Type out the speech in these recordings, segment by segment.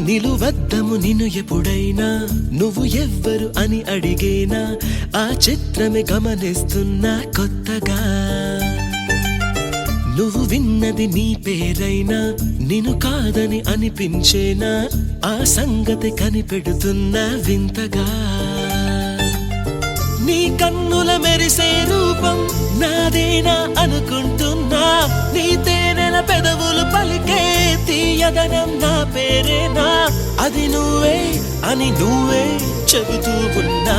నిలువద్దము నిన్ను ఎప్పుడైనా నువ్వు ఎవ్వరు అని అడిగేనా ఆ చిత్రమే గమనిస్తున్నా కొత్తగా నువ్వు విన్నది నీ పేరైనా నిన్ను కాదని అనిపించేనా ఆ సంగతి కనిపెడుతున్నా వింతగా నీ కన్నుల మెరిసే రూపం నాదేనా అనుకుంటున్నా నీ తేనెల పెదవులు పలికే తీయదనం నా పేరేనా అది నువ్వే అని నువ్వే చెబుతూ ఉన్నా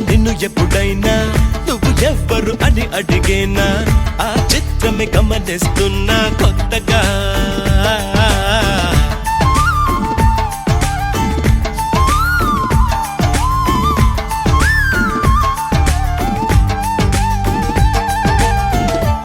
నిన్ను ఎప్పుడైనా నువ్వు ఎవ్వరు అని అడిగేనా ఆ చిత్రమే గమనిస్తున్నా కొత్తగా